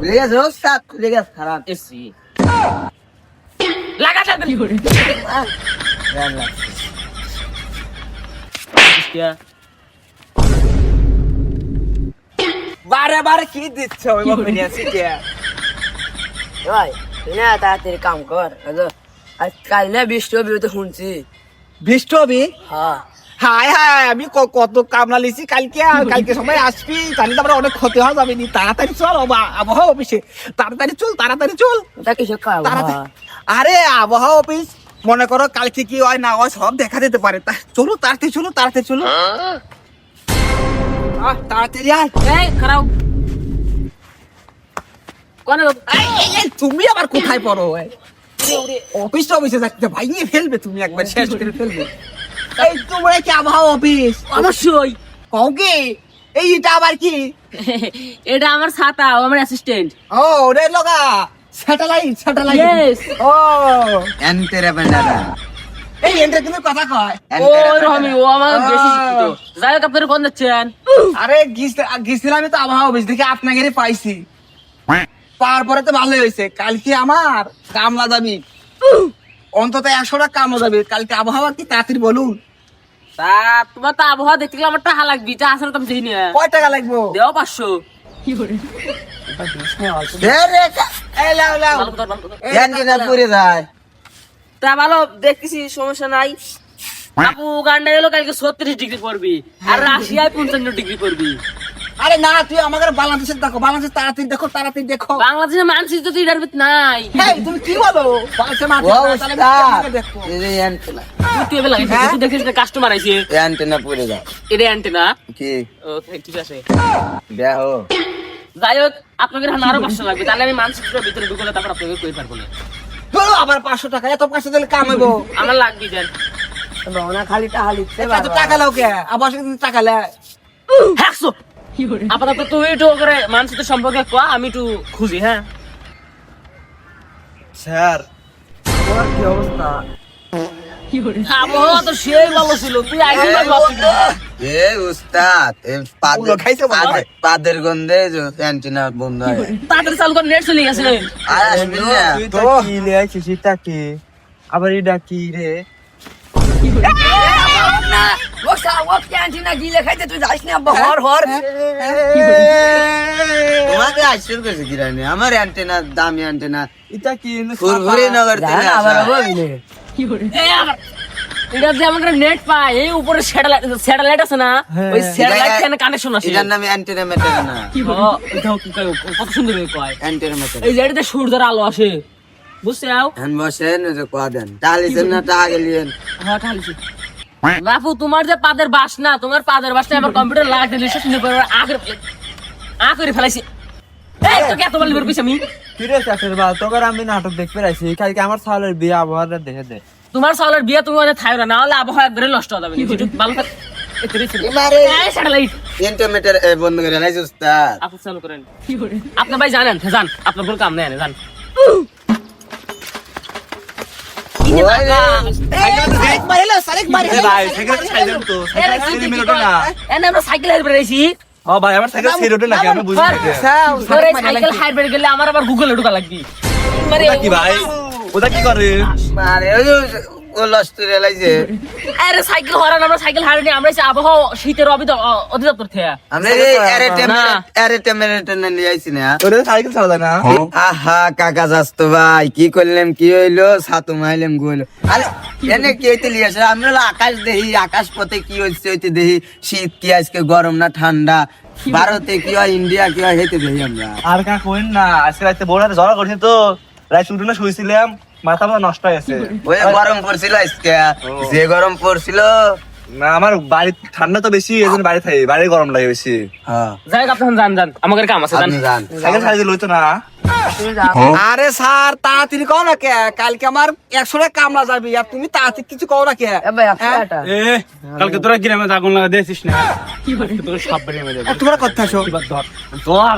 খুলে গেছে ওস্তাদ, খুলে গেছে খারাপ। এসি লাগা যাবে কি করে গান লাগছে। বারে বারে কি দিচ্ছ ওই বাপে নিয়ে শিখে? ভাই তুই না তাড়াতাড়ি কাম কর। আজ কাল না বৃষ্টি হবে তো শুনছি। বৃষ্টি হবে? হ্যাঁ হায় হায়, আমি কত কামলা লিছি কালকে, কালকে সবাই আসবি, তাহলে তো আমরা অনেক ক্ষতি হয়ে যাবে নি। তাড়াতাড়ি চল আবহাওয়া অফিসে, তাড়াতাড়ি চল, তাড়াতাড়ি চল, ওটা কিছু খাবো। তাড়াতাড়ি। আরে আবহাওয়া অফিস, মনে করো কালকে কি হয় না হয় সব দেখা দিতে পারে। চলো তাড়াতাড়ি চলো, তাড়াতাড়ি চলো, তাড়াতাড়ি আয়। এই খারাপ কোনে তুমি আবার কোথায় পড়ো? অফিস অফিসে যাচ্ছে, ভাইয়ে ফেলবে তুমি, একবার শেষ করে ফেলবে। এই তোমরা কি আবহাওয়া অফিস? অবশ্যই কও কি? এই এটা আবার কি? এটা আমার ছাতা, ও আমার অ্যাসিস্ট্যান্ট। ও রে লগা স্যাটেলাইট, স্যাটেলাইট। Yes. ও এন্টেরা বেন্ডারা এই এন্টে তুমি কথা কয়। ওই রহমি, ও আমার বেশি শিক্ষিত। যাই হোক, আপনারা কোন যাচ্ছেন? আরে গিয়েছিলাম আমি তো আবহাওয়া অফিস দেখে আপনাকে পাইছি, তারপরে তো ভালোই হয়েছে। কালকে আমার কামলা দাবি অন্তত 100 টাকা কামলা দাবি। কালকে আবহাওয়া কি তাড়াতাড়ি বলুন। তা তোমার তো আবহাওয়া দেখতে গেলে আমার টাকা লাগবে, যা আসলে তুমি দেখি না। কয় টাকা লাগবো? দেও 500। দে রে, এই লাও লাও। ভালো কথা, ভালো কথা। এন্টেরা পুরে যায় তা ভালো দেখতেছি, সমস্যা নাই। আপু গান্ডা গেল কালকে 36 ডিগ্রি পড়বি, আর রাশিয়ায় 55 ডিগ্রি পড়বি। আরে না, তুই আমাদের বাংলাদেশের দেখো, বাংলাদেশ তাড়াতাড়ি দেখো, তাড়াতাড়ি দেখো। বাংলাদেশের মানচিত্র তো এটার ভিতর নাই। এই তুমি কি বলো? বাংলাদেশের মানুষ ও না, তাহলে ওস্তাদ আমাকে দেখো। এই যে এন্টেনা তুই এবার লাগাইছিস, হ্যাঁ? তুই দেখিস না কাস্টমার আইছে। এন্টেনা পুরে যায় এটা অ্যান্টেনা। কি ওকে, ঠিক আছে। দেখো যাই হোক, আপনাকে আরো 500 লাগবে, তাহলে আমি মানচিত্রের ভিতরে ঢুকলে তারপর আপনাকে কই পারবো না। ধরো আবার 500 টাকা, এত 500 দিলে কাম হইব? আমার লাগবে দেন। রওনা খালি টাকা লিখতে এত টাকা লাও কে? আবার কিন্তু টাকা লে। 100 আপাতত তুই একটু করে মানচিত্র সম্পর্কে কয়া, আমি একটু খুঁজি। হ্যাঁ স্যার তোমার কি অবস্থা? আবহাওয়া তো সেই ভালো ছিল, তুই আইসি এ উস্তাদ এ ওগুলো খাইছে বলো? পাদের গন্ধে যে এন্টেনা বন্ধ হয় তাড়াতাড়ি চালু কর, নেট চলে গেছে। আর আসবি না তো কি লে আইছিস এটা কি? আবার এটা কি রে? তোমাকে আইসুর করেছে কিরানি আমার এন্টেনা দামি এন্টেনা এটা কি? ফুরফুরি নগর থেকে আবার আসা। এটা যে আমাদের নেট পায়, এই উপরে স্যাটেলাইট আছে না, ওই স্যাটেলাইট থেকে কানেকশন আসে। এটার নামে এন্টেনা মেটের না ও, এটাও কি কয়, কত সুন্দর কয়। এন্টেনা মেটের এই যে এটাতে সূর্যের আলো আসে, বুঝছো? হ্যান বসেন ওই যে কোয়া দেন তাহলে না টাকা গেলিয়েন হ্যাঁ ঠালিছি। বাপু, তোমার যে পাদের বাস না, তোমার পাদের বাসটা আমার কম্পিউটার লাগাতে দিলে শুনে পড়ে আ করে ফেলাইছি। এই তোকে এত বলি বের আমি। কি রে চাষের বাল, তোকে আমি নাটক দেখতে রাইছি কালকে আমার ছাগলের বিয়ে আবহাওয়াটা দেখে দে। তোমার সালের বিয়ে তুমি ওখানে থাকবে না, হলে আবহাওয়া একবারে নষ্ট হয়ে যাবে। যেটুকু ভালো থাক স্যাটেলাইট এন্টেনা মেটের বন্ধ করে লাইছে উস্তাদ আপনি চালু করেন। আপনার ভাই জানেন, যান, আপনার কোনো কাম নেই, যান। আরেকবার এলো, আরেকবার এলো। ভাই সাইকেল ছাইলাম তো সাইকেল ছেড়ে মেলোটা না। এনে আমরা সাইকেল হাইর বেড়াইছি। ও ভাই আমার সাইকেল ছেড়ে ওঠে নাকি আমি বুঝি না এটা। সাইকেল হাইর বেড়ে গেলে আমার আবার গুগলে ঢোকা লাগবে। ওটা কি ভাই? ওটা কি করে? আরে ওই যে ও লস্ট করে লাইছে আরে সাইকেল হরান, আমরা সাইকেল হারিনি, আমরা এসে আবহাওয়া শীতের অধিদপ্তর থেকে। আমরা এই এরেটেমেরেটেন নিয়ে আইছি না ওটা সাইকেল চালা যায় না? আহা কাকা যাস্তো ভাই কি করলাম কি হইলো সাতু মাইলাম গইলো আরে এনে কি হইতে লিয়াছে আমরা হলো আকাশ দেখি আকাশ পথে কি হচ্ছে হইতে দেখি শীত কি আজকে গরম না ঠান্ডা ভারতে কি হয় ইন্ডিয়া কি হয় হেতে দেখি আমরা আর কা কইন না, আজকে রাতে বড় রাতে জ্বর করছি তো, রাত শুধু না শুইছিলাম, মাথা পুরো নষ্ট হয়ে গেছে। ওই গরম পড়ছিল আজকে যে গরম পড়ছিল না আমার বাড়ি ঠান্ডা তো বেশি, এজন্য বাড়ি থাকি, বাড়ি গরম লাগে বেশি। হ্যাঁ যাই হোক, আপনার যান, আমাদের কাম আছে, যান। আপনি যান সাইকেল ছাড়িয়ে লইতো না। আরে স্যার তাড়াতাড়ি কও না কে? কালকে আমার 100 টাকা কামলা যাবে, আর তুমি তাড়াতাড়ি কিছু কও না কে? কালকে তোরা গ্রামে আগুন লাগা দিয়েছিস না? আজকে তোর সব বেরিয়ে যাবে। তোমরা কথা শো। ধর